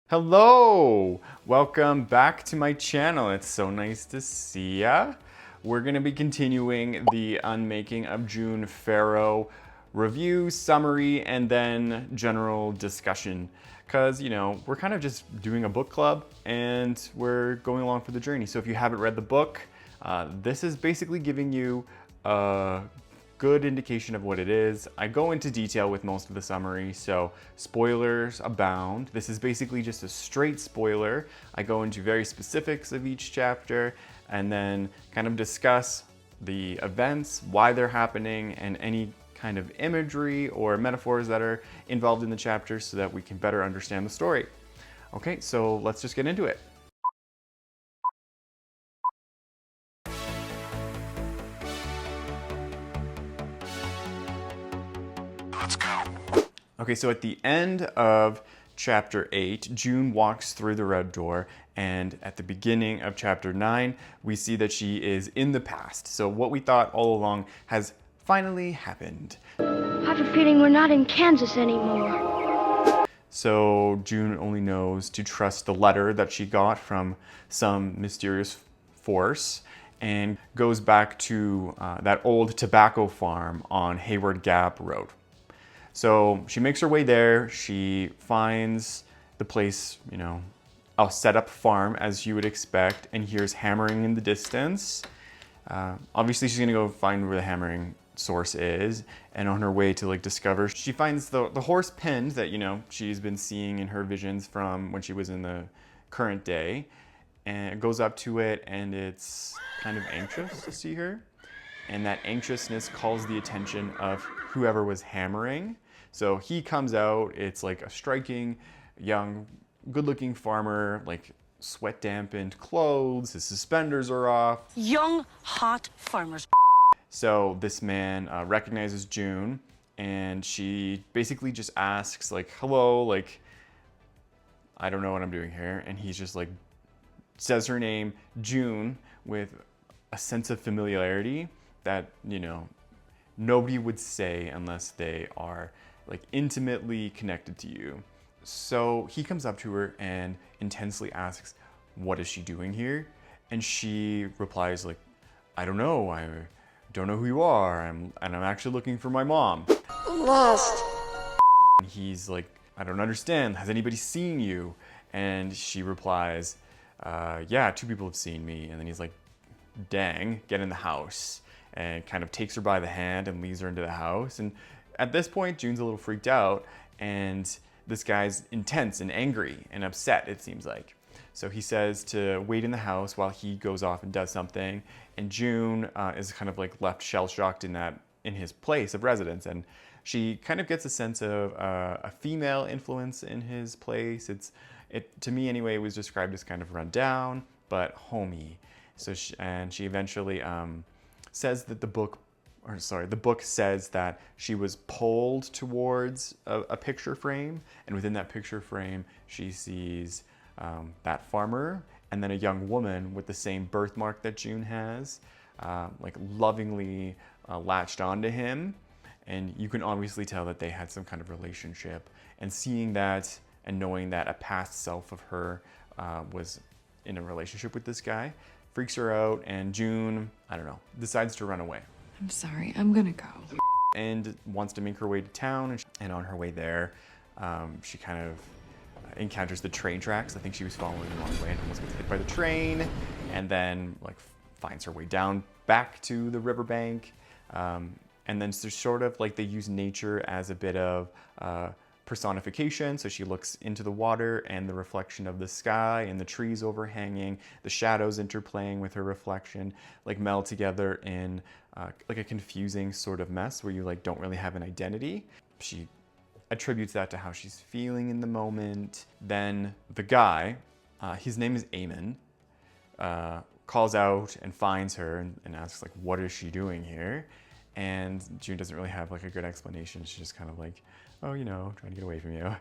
Hello! Welcome back to my channel. It's so nice to see ya. We're gonna be continuing the Unmaking of June Farrow review, summary, and then general discussion. Cause, we're kind of just doing a book club and we're going along for the journey. So if you haven't read the book, this is basically giving you a good indication of what it is. I go into detail with most of the summary, so spoilers abound. This is basically just a straight spoiler. I go into very specifics of each chapter and then kind of discuss the events, why they're happening, and any kind of imagery or metaphors that are involved in the chapters so that we can better understand the story. Okay, so let's just get into it. Okay, so at the end of chapter 8, June walks through the red door, and at the beginning of chapter 9, we see that she is in the past. So what we thought all along has finally happened. I have a feeling we're not in Kansas anymore. So June only knows to trust the letter that she got from some mysterious force and goes back to that old tobacco farm on Hayward Gap Road. So she makes her way there. She finds the place, a set-up farm as you would expect, and hears hammering in the distance. Obviously, she's gonna go find where the hammering source is, and on her way to discover, she finds the horse pinned that she's been seeing in her visions from when she was in the current day, and goes up to it, and it's kind of anxious to see her, and that anxiousness calls the attention of whoever was hammering. So he comes out, it's like a striking, young, good-looking farmer, sweat-dampened clothes, his suspenders are off. Young, hot farmers. So this man recognizes June, and she basically just asks, hello, I don't know what I'm doing here. And he's just says her name, June, with a sense of familiarity that, nobody would say unless they are intimately connected to you. So he comes up to her and intensely asks, what is she doing here? And she replies I don't know, I don't know who you are, and I'm actually looking for my mom. Lost. And he's I don't understand, has anybody seen you? And she replies, yeah, 2 people have seen me. And then he's dang, get in the house. And kind of takes her by the hand and leads her into the house. And at this point, June's a little freaked out, and this guy's intense and angry and upset, it seems like. So he says to wait in the house while he goes off and does something, and June is kind of left shell-shocked in his place of residence, and she kind of gets a sense of a female influence in his place. It to me anyway was described as kind of run down, but homey. So she eventually says that the book says that she was pulled towards a picture frame, and within that picture frame, she sees that farmer and then a young woman with the same birthmark that June has, lovingly latched onto him. And you can obviously tell that they had some kind of relationship. And seeing that and knowing that a past self of her was in a relationship with this guy freaks her out, and June, decides to run away. I'm sorry, I'm gonna go. And wants to make her way to town, and on her way there, she kind of encounters the train tracks. I think she was following the wrong way and almost gets hit by the train, and then finds her way down back to the riverbank. And then there's sort of they use nature as a bit of personification. So she looks into the water and the reflection of the sky and the trees overhanging, the shadows interplaying with her reflection, meld together in a confusing sort of mess where you don't really have an identity. She attributes that to how she's feeling in the moment. Then the guy, his name is Eamon, calls out and finds her and asks what is she doing here? And June doesn't really have a good explanation. She's just kind of oh, trying to get away from you.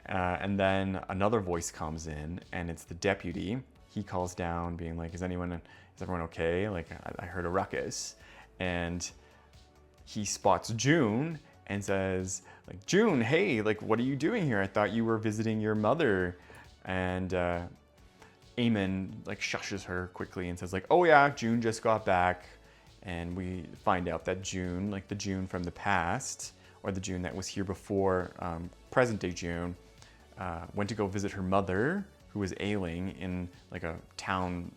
And then another voice comes in, and it's the deputy. He calls down being is everyone okay? I heard a ruckus. And he spots June and says June, hey, what are you doing here? I thought you were visiting your mother. And Eamon like shushes her quickly and says like, oh yeah, June just got back. And we find out that June, like the June from the past, or the June that was here before present day June, went to go visit her mother, who was ailing in like a town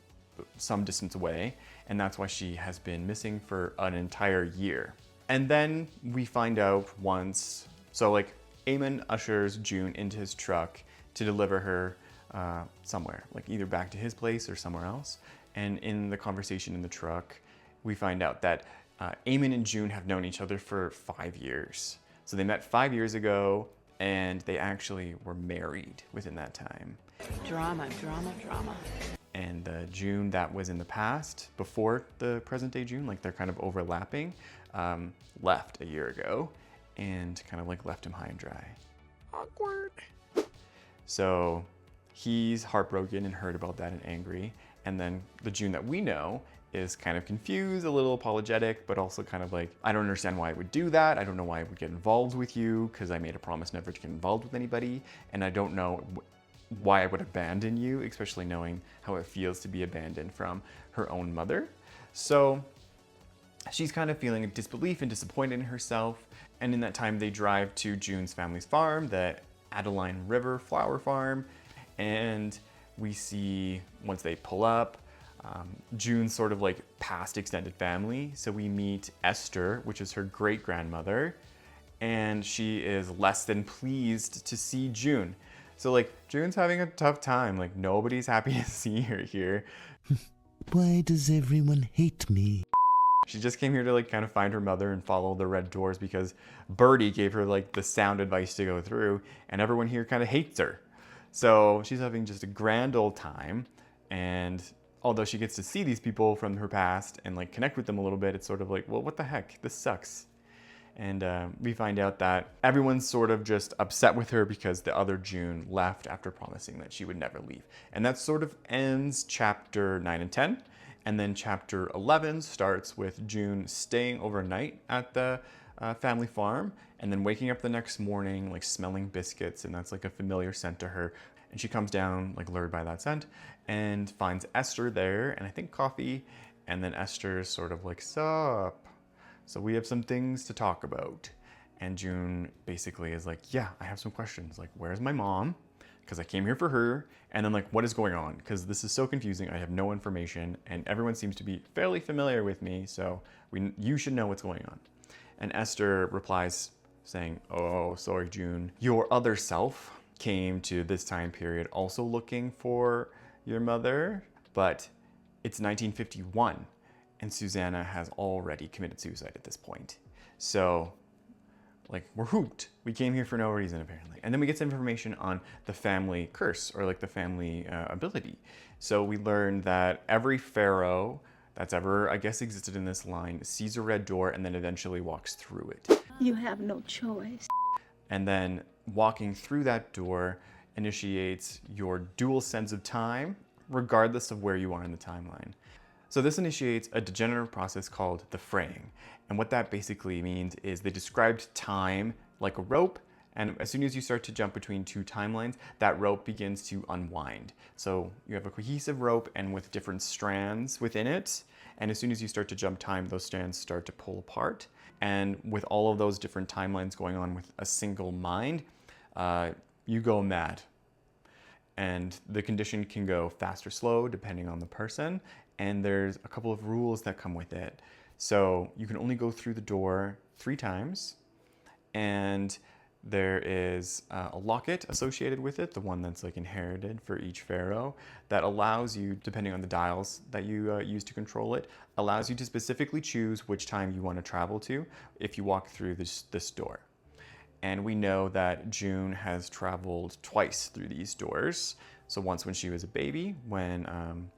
some distance away, and that's why she has been missing for an entire year. And then we find out once, so like Eamon ushers June into his truck to deliver her somewhere, like either back to his place or somewhere else. And in the conversation in the truck, we find out that Eamon and June have known each other for 5 years. So they met 5 years ago, and they actually were married within that time. Drama, drama, drama. And the June that was in the past, before the present day June, like they're kind of overlapping, left a year ago and kind of like left him high and dry. Awkward. So he's heartbroken and hurt about that and angry. And then the June that we know is kind of confused, a little apologetic, but also kind of like, I don't understand why I would do that. I don't know why I would get involved with you because I made a promise never to get involved with anybody. And I don't know why I would abandon you, especially knowing how it feels to be abandoned from her own mother. So she's kind of feeling disbelief and disappointed in herself. And in that time, they drive to June's family's farm, the Adeline River Flower Farm. And we see, once they pull up, June's sort of like past extended family. So we meet Esther, which is her great-grandmother, and she is less than pleased to see June. So like June's having a tough time. Like nobody's happy to see her here. Why does everyone hate me? She just came here to like kind of find her mother and follow the red doors because Birdie gave her like the sound advice to go through, and everyone here kind of hates her. So she's having just a grand old time, and although she gets to see these people from her past and like connect with them a little bit, it's sort of like, well, what the heck? This sucks. And we find out that everyone's sort of just upset with her because the other June left after promising that she would never leave. And that sort of ends chapter 9 and 10. And then chapter 11 starts with June staying overnight at the family farm and then waking up the next morning, like smelling biscuits. And that's like a familiar scent to her. And she comes down, like lured by that scent, and finds Esther there and I think coffee. And then Esther's sort of like, sup? So we have some things to talk about. And June basically is like, yeah, I have some questions. Like, where's my mom? Because I came here for her. And then like, what is going on? Because this is so confusing. I have no information and everyone seems to be fairly familiar with me. So you should know what's going on. And Esther replies saying, oh, sorry, June. Your other self came to this time period also looking for your mother, but it's 1951. And Susanna has already committed suicide at this point. So, like, we're hooped. We came here for no reason, apparently. And then we get some information on the family curse, or like the family ability. So we learned that every pharaoh that's ever, I guess, existed in this line sees a red door and then eventually walks through it. You have no choice. And then walking through that door initiates your dual sense of time, regardless of where you are in the timeline. So this initiates a degenerative process called the fraying. And what that basically means is they described time like a rope, and as soon as you start to jump between two timelines, that rope begins to unwind. So you have a cohesive rope and with different strands within it, and as soon as you start to jump time, those strands start to pull apart. And with all of those different timelines going on with a single mind, you go mad. And the condition can go fast or slow depending on the person. And there's a couple of rules that come with it. So you can only go through the door 3 times. And there is a locket associated with it, the one that's like inherited for each pharaoh, that allows you, depending on the dials that you use to control it, allows you to specifically choose which time you want to travel to if you walk through this door. And we know that June has traveled twice through these doors. So once when she was a baby, when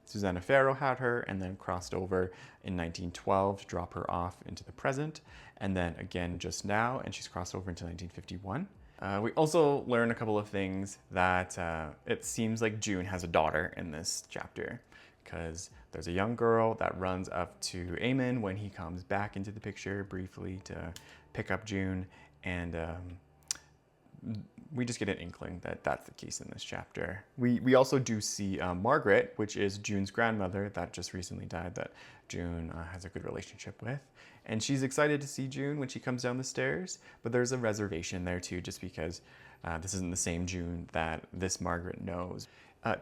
Susanna Farrow had her, and then crossed over in 1912 to drop her off into the present, and then again just now, and she's crossed over into 1951. We also learn a couple of things that it seems like June has a daughter in this chapter, because there's a young girl that runs up to Eamon when he comes back into the picture briefly to pick up June, and we just get an inkling that that's the case in this chapter. We also do see Margaret, which is June's grandmother that just recently died, that June has a good relationship with. And she's excited to see June when she comes down the stairs, but there's a reservation there too, just because this isn't the same June that this Margaret knows.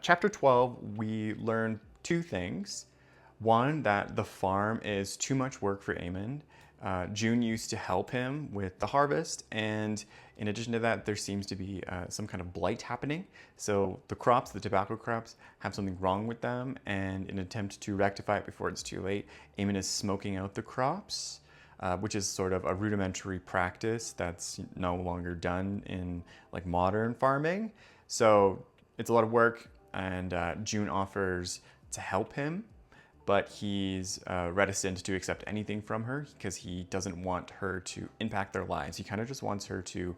Chapter 12, we learn two things. One, that the farm is too much work for Eamon. June used to help him with the harvest, and in addition to that, there seems to be some kind of blight happening. So the crops, the tobacco crops, have something wrong with them, and in an attempt to rectify it before it's too late, Eamon is smoking out the crops, which is sort of a rudimentary practice that's no longer done in like modern farming. So it's a lot of work, and June offers to help him, but he's reticent to accept anything from her because he doesn't want her to impact their lives. He kind of just wants her to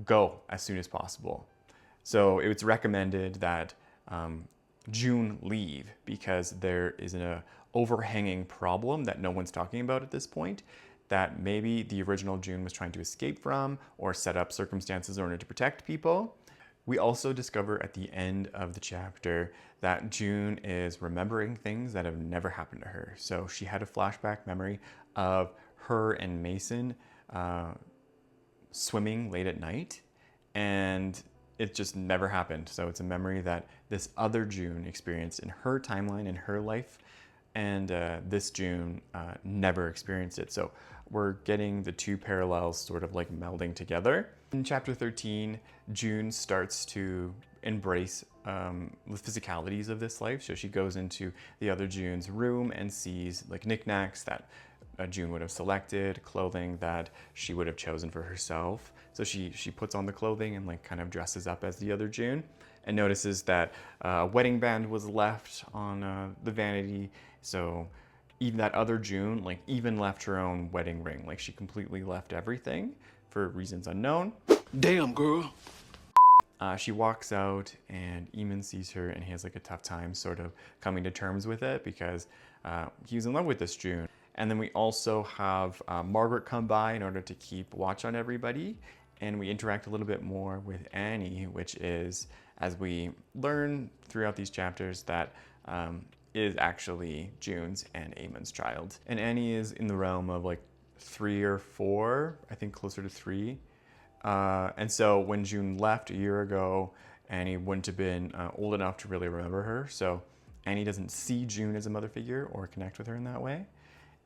go as soon as possible. So it's recommended that June leave because there is an overhanging problem that no one's talking about at this point, that maybe the original June was trying to escape from or set up circumstances in order to protect people. We also discover at the end of the chapter that June is remembering things that have never happened to her. So she had a flashback memory of her and Mason swimming late at night, and it just never happened. So it's a memory that this other June experienced in her timeline, in her life, and this June never experienced it. So we're getting the two parallels sort of like melding together. In chapter 13, June starts to embrace the physicalities of this life. So she goes into the other June's room and sees like knickknacks that June would have selected, clothing that she would have chosen for herself. So she puts on the clothing and like kind of dresses up as the other June, and notices that a wedding band was left on the vanity. So even that other June, like even left her own wedding ring. Like she completely left everything for reasons unknown. Damn, girl. She walks out and Eamon sees her, and he has like a tough time sort of coming to terms with it because he was in love with this June. And then we also have Margaret come by in order to keep watch on everybody. And we interact a little bit more with Annie, which is, as we learn throughout these chapters, that is actually June's and Eamon's child. And Annie is in the realm of like 3 or 4, I think closer to 3. And so when June left a year ago, Annie wouldn't have been old enough to really remember her. So Annie doesn't see June as a mother figure or connect with her in that way.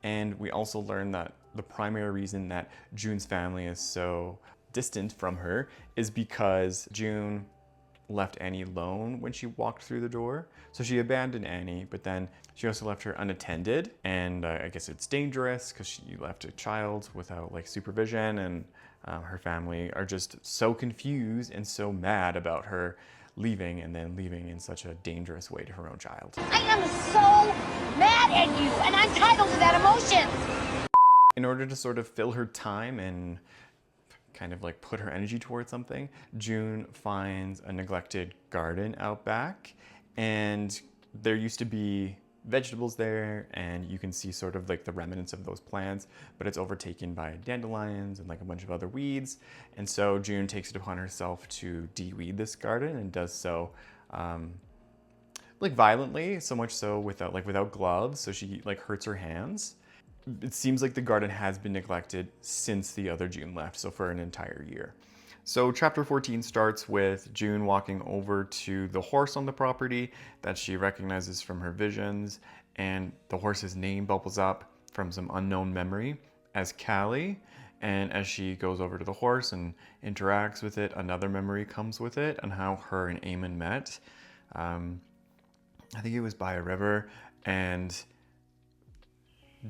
And we also learn that the primary reason that June's family is so distant from her is because June left Annie alone when she walked through the door. So she abandoned Annie, but then she also left her unattended. And I guess it's dangerous because she left a child without like supervision, and her family are just so confused and so mad about her leaving, and then leaving in such a dangerous way to her own child. I am so mad at you, and I'm entitled to that emotion. In order to sort of fill her time and kind of like put her energy towards something, June finds a neglected garden out back, and there used to be vegetables there, and you can see sort of like the remnants of those plants, but it's overtaken by dandelions and like a bunch of other weeds. And so June takes it upon herself to de-weed this garden, and does so like violently, so much so without gloves, so she like hurts her hands. It seems like the garden has been neglected since the other June left, so for an entire year. So chapter 14 starts with June walking over to the horse on the property that she recognizes from her visions, and the horse's name bubbles up from some unknown memory as Callie. And as she goes over to the horse and interacts with it, another memory comes with it on how her and Eamon met. I think it was by a river, and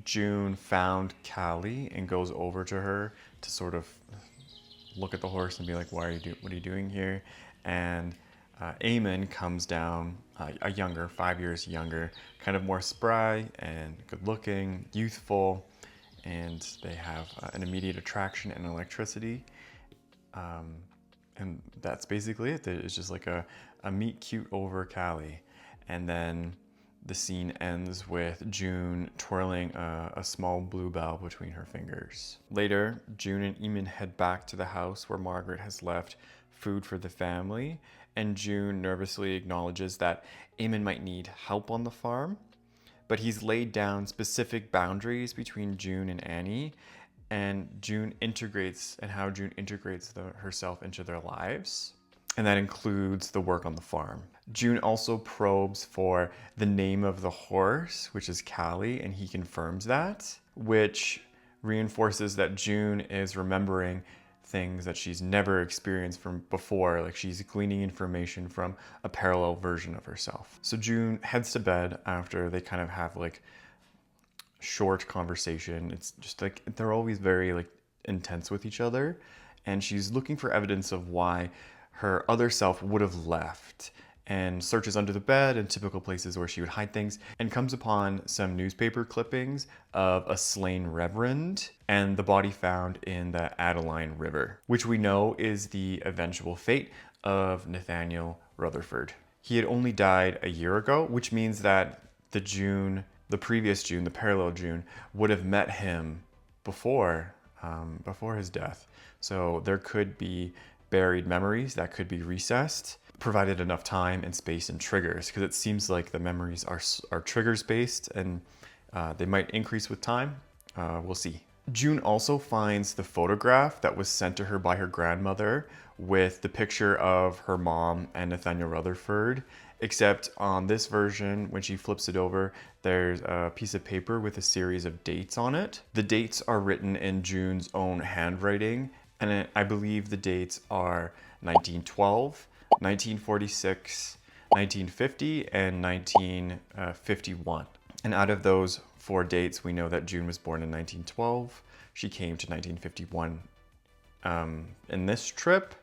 June found Callie and goes over to her to sort of look at the horse and be like, what are you doing here? And Eamon comes down, a younger, 5 years younger, kind of more spry and good looking, youthful, and they have an immediate attraction and electricity. And that's basically it. It's just like a meet cute over Callie. And then The scene ends with June twirling a small bluebell between her fingers. Later, June and Eamon head back to the house where Margaret has left food for the family, and June nervously acknowledges that Eamon might need help on the farm, but he's laid down specific boundaries between June and Annie, and how June integrates herself into their lives. And that includes the work on the farm. June also probes for the name of the horse, which is Callie, and he confirms that, which reinforces that June is remembering things that she's never experienced from before, like she's gleaning information from a parallel version of herself. So June heads to bed after they kind of have like short conversation. It's just like they're always very like intense with each other, and she's looking for evidence of why her other self would have left, and searches under the bed and typical places where she would hide things, and comes upon some newspaper clippings of a slain reverend and the body found in the Adeline River, which we know is the eventual fate of Nathaniel Rutherford. He had only died a year ago, which means that the previous June, the parallel June, would have met him before his death. So there could be buried memories that could be recessed, provided enough time and space and triggers, because it seems like the memories are triggers based, and they might increase with time. We'll see. June also finds the photograph that was sent to her by her grandmother with the picture of her mom and Nathaniel Rutherford, except on this version, when she flips it over, there's a piece of paper with a series of dates on it. The dates are written in June's own handwriting, and I believe the dates are 1912, 1946, 1950, and 1951. And out of those 4 dates, we know that June was born in 1912. She came to 1951 in this trip.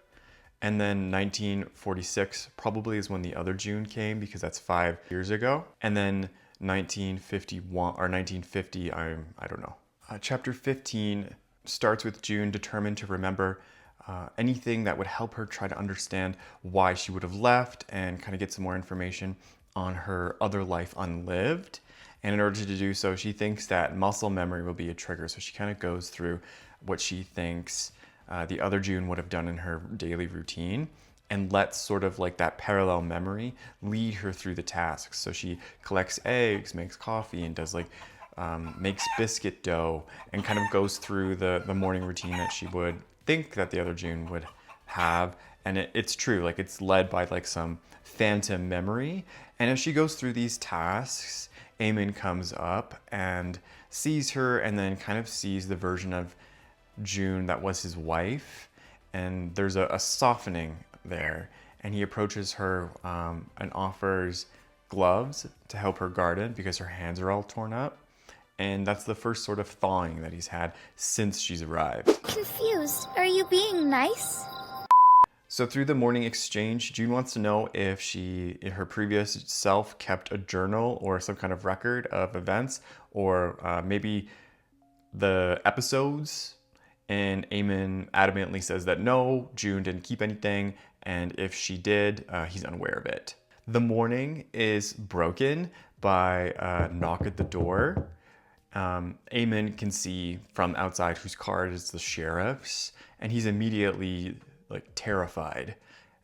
And then 1946 probably is when the other June came, because that's 5 years ago. And then 1951 or 1950, I don't know. Chapter 15 starts with June determined to remember anything that would help her try to understand why she would have left, and kind of get some more information on her other life unlived. And in order to do so, she thinks that muscle memory will be a trigger. So she kind of goes through what she thinks the other June would have done in her daily routine, and lets sort of like that parallel memory lead her through the tasks. So she collects eggs, makes coffee, and does like makes biscuit dough, and kind of goes through the morning routine that she would think that the other June would have. And it's true, like it's led by like some phantom memory. And as she goes through these tasks, Eamon comes up and sees her, and then kind of sees the version of June that was his wife. And there's a softening there. And he approaches her and offers gloves to help her garden because her hands are all torn up. And that's the first sort of thawing that he's had since she's arrived. Confused. Are you being nice? So through the morning exchange, June wants to know if she, in her previous self, kept a journal or some kind of record of events, or maybe the episodes. And Eamon adamantly says that no, June didn't keep anything, and if she did, he's unaware of it. The morning is broken by a knock at the door. Eamon can see from outside whose car it is, the sheriff's, and he's immediately like terrified.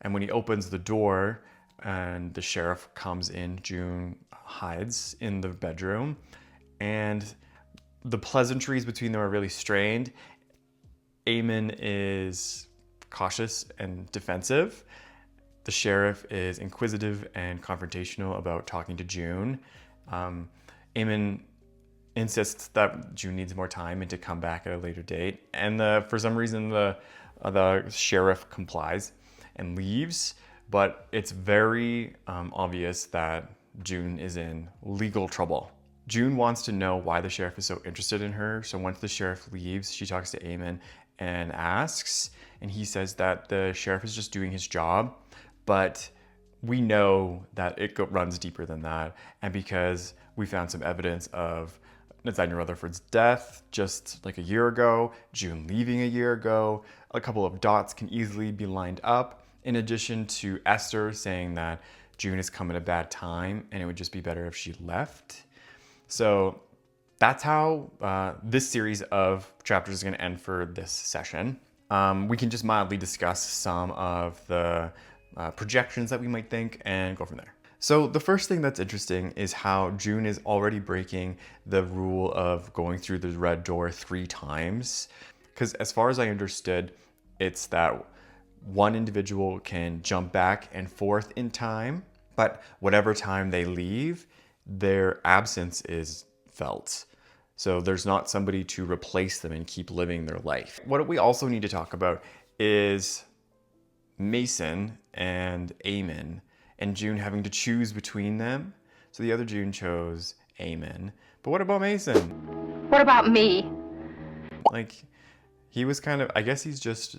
And when he opens the door and the sheriff comes in, June hides in the bedroom, and the pleasantries between them are really strained. Eamon is cautious and defensive. The sheriff is inquisitive and confrontational about talking to June. Eamon insists that June needs more time and to come back at a later date. And for some reason, the sheriff complies and leaves. But it's very obvious that June is in legal trouble. June wants to know why the sheriff is so interested in her. So once the sheriff leaves, she talks to Eamon and asks, and he says that the sheriff is just doing his job, but we know that it runs deeper than that. And because we found some evidence of Nathaniel Rutherford's death just like a year ago, June leaving a year ago, a couple of dots can easily be lined up, in addition to Esther saying that June has come at a bad time and it would just be better if she left. So that's how this series of chapters is going to end for this session. We can just mildly discuss some of the projections that we might think and go from there. So the first thing that's interesting is how June is already breaking the rule of going through the red door 3 times. Because as far as I understood, it's that one individual can jump back and forth in time, but whatever time they leave, their absence is felt. So there's not somebody to replace them and keep living their life. What we also need to talk about is Mason and Eamon and June having to choose between them. So the other June chose Eamon. But what about Mason? What about me? Like, he was kind of, I guess he's just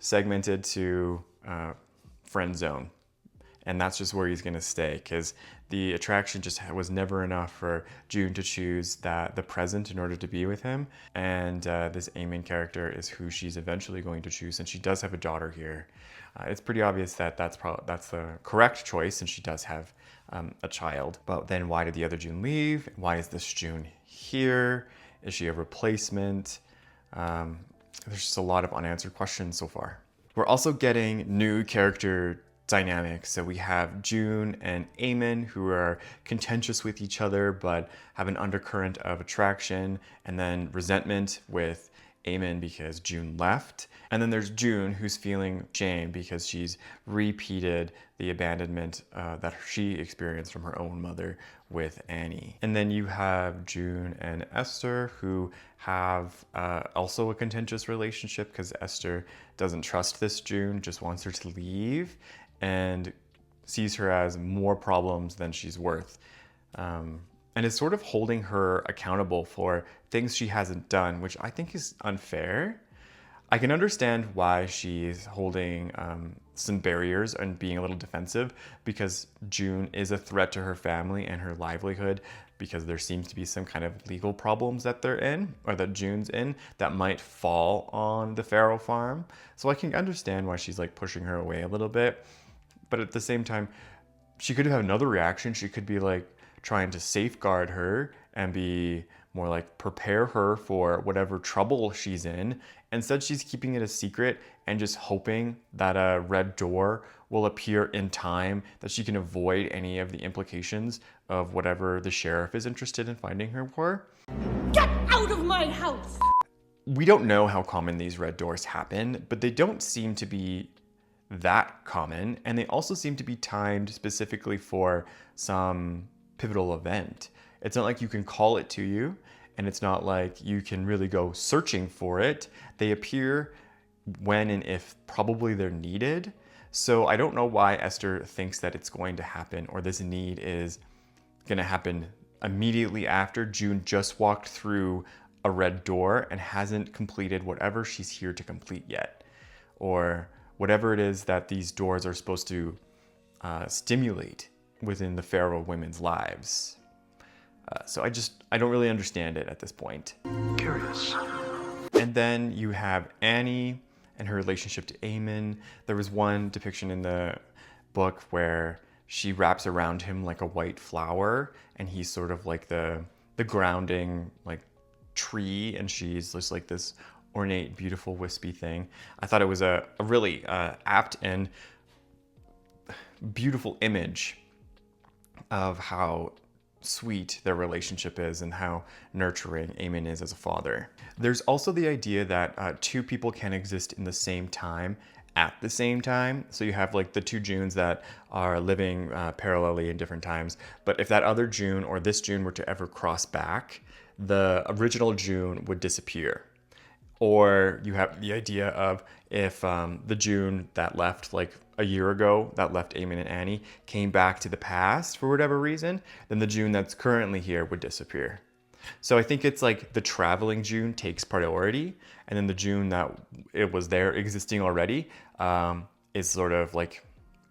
segmented to friend zone. And that's just where he's gonna stay, because the attraction just was never enough for June to choose the present in order to be with him. And this Eamon character is who she's eventually going to choose, and she does have a daughter here. It's pretty obvious that that's the correct choice, and she does have a child. But then why did the other June leave? Why is this June here? Is she a replacement? There's just a lot of unanswered questions so far. We're also getting new character dynamics. So we have June and Eamon, who are contentious with each other but have an undercurrent of attraction, and then resentment with Eamon because June left. And then there's June, who's feeling shame because she's repeated the abandonment that she experienced from her own mother with Annie. And then you have June and Esther, who have also a contentious relationship because Esther doesn't trust this June, just wants her to leave, and sees her as more problems than she's worth. And is sort of holding her accountable for things she hasn't done, which I think is unfair. I can understand why she's holding some barriers and being a little defensive, because June is a threat to her family and her livelihood, because there seems to be some kind of legal problems that they're in, or that June's in, that might fall on the Farrow farm. So I can understand why she's like pushing her away a little bit. But at the same time, she could have another reaction. She could be like trying to safeguard her and be more like prepare her for whatever trouble she's in. Instead, she's keeping it a secret and just hoping that a red door will appear in time, that she can avoid any of the implications of whatever the sheriff is interested in finding her for. Get out of my house! We don't know how common these red doors happen, but they don't seem to be that common, and they also seem to be timed specifically for some pivotal event. It's not like you can call it to you, and it's not like you can really go searching for it. They appear when and if probably they're needed. So I don't know why Esther thinks that it's going to happen, or this need is going to happen immediately after June just walked through a red door and hasn't completed whatever she's here to complete yet, or whatever it is that these doors are supposed to stimulate within the Farrow women's lives. So I don't really understand it at this point. Curious. And then you have Annie and her relationship to Eamon. There was one depiction in the book where she wraps around him like a white flower, and he's sort of like the grounding like tree, and she's just like this ornate, beautiful, wispy thing. I thought it was a really apt and beautiful image of how sweet their relationship is and how nurturing Eamon is as a father. There's also the idea that 2 people can exist in the same time at the same time. So you have like the 2 Junes that are living parallelly in different times. But if that other June or this June were to ever cross back, the original June would disappear. Or you have the idea of if the June that left like a year ago, that left Eamon and Annie, came back to the past for whatever reason, then the June that's currently here would disappear. So I think it's like the traveling June takes priority, and then the June that it was there existing already is sort of like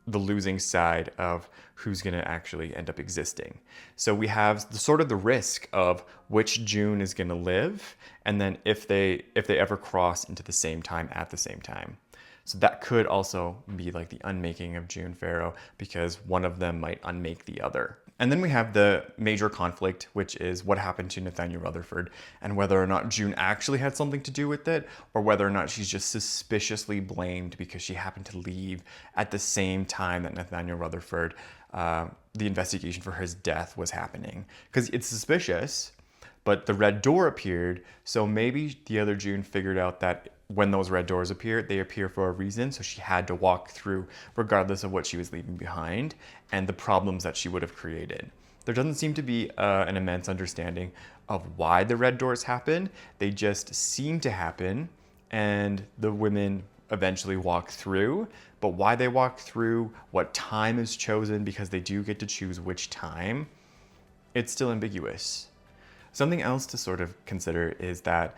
the losing side of who's going to actually end up existing. So we have the risk of which June is going to live, and then if they ever cross into the same time at the same time. So that could also be like the unmaking of June Farrow, because one of them might unmake the other. And then we have the major conflict, which is what happened to Nathaniel Rutherford and whether or not June actually had something to do with it, or whether or not she's just suspiciously blamed because she happened to leave at the same time that Nathaniel Rutherford, the investigation for his death was happening. Because it's suspicious, but the red door appeared, so maybe the other June figured out that when those red doors appear, they appear for a reason, so she had to walk through regardless of what she was leaving behind and the problems that she would have created. There doesn't seem to be an immense understanding of why the red doors happen. They just seem to happen, and the women eventually walk through, but why they walk through, what time is chosen, because they do get to choose which time, it's still ambiguous. Something else to sort of consider is that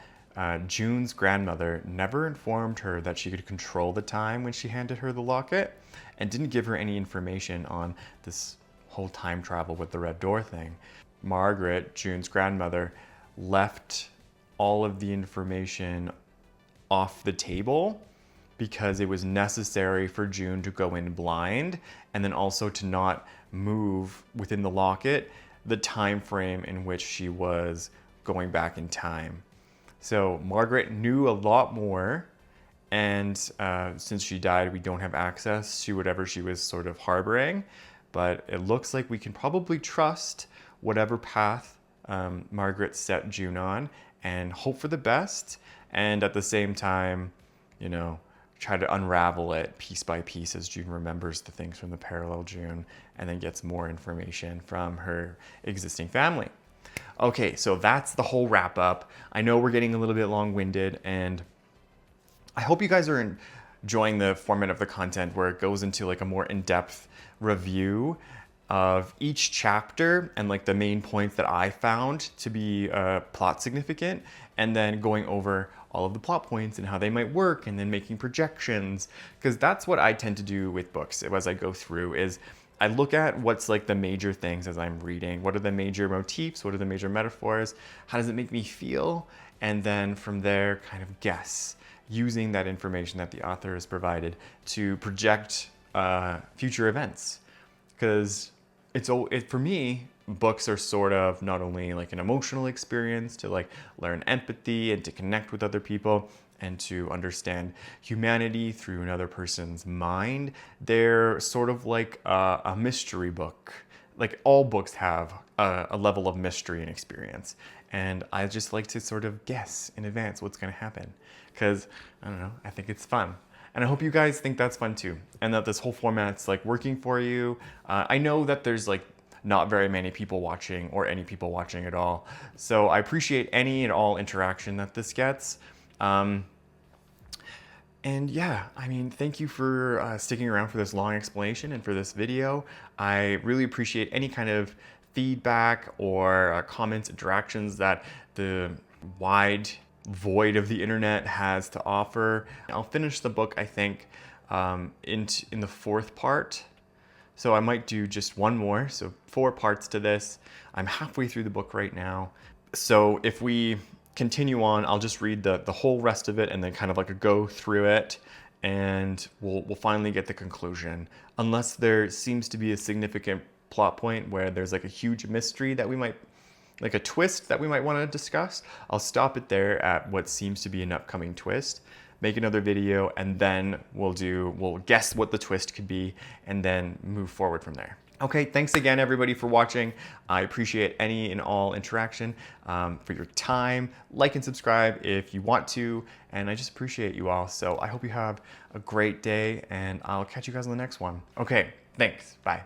June's grandmother never informed her that she could control the time when she handed her the locket, and didn't give her any information on this whole time travel with the red door thing. Margaret, June's grandmother, left all of the information off the table because it was necessary for June to go in blind, and then also to not move within the locket the time frame in which she was going back in time. So Margaret knew a lot more, and since she died, we don't have access to whatever she was sort of harboring, but it looks like we can probably trust whatever path Margaret set June on and hope for the best, and at the same time, you know, try to unravel it piece by piece as June remembers the things from the parallel June and then gets more information from her existing family. Okay, so that's the whole wrap up. I know we're getting a little bit long-winded, and I hope you guys are enjoying the format of the content where it goes into like a more in-depth review of each chapter and like the main points that I found to be plot significant, and then going over all of the plot points and how they might work, and then making projections, because that's what I tend to do with books as I go through. Is I look at what's like the major things as I'm reading. What are the major motifs? What are the major metaphors? How does it make me feel? And then from there, kind of guess, using that information that the author has provided to project future events. Because for me, books are sort of not only like an emotional experience to like learn empathy and to connect with other people and to understand humanity through another person's mind. They're sort of like a mystery book. Like all books have a level of mystery and experience. And I just like to sort of guess in advance what's gonna happen. Because, I don't know, I think it's fun. And I hope you guys think that's fun too. And that this whole format's like working for you. I know that there's like not very many people watching, or any people watching at all. So I appreciate any and all interaction that this gets. And yeah, I mean, thank you for sticking around for this long explanation and for this video. I really appreciate any kind of feedback or comments, interactions that the wide void of the internet has to offer. I'll finish the book, I think, in the fourth part. So I might do just one more, so 4 parts to this. I'm halfway through the book right now. So if we continue on, I'll just read the whole rest of it and then kind of like a go through it, and we'll finally get the conclusion. Unless there seems to be a significant plot point where there's like a huge mystery that we might, like a twist that we might want to discuss, I'll stop it there at what seems to be an upcoming twist, make another video, and then we'll guess what the twist could be and then move forward from there. Okay, thanks again everybody for watching. I appreciate any and all interaction, for your time. Like and subscribe if you want to, and I just appreciate you all. So I hope you have a great day, and I'll catch you guys on the next one. Okay, thanks, bye.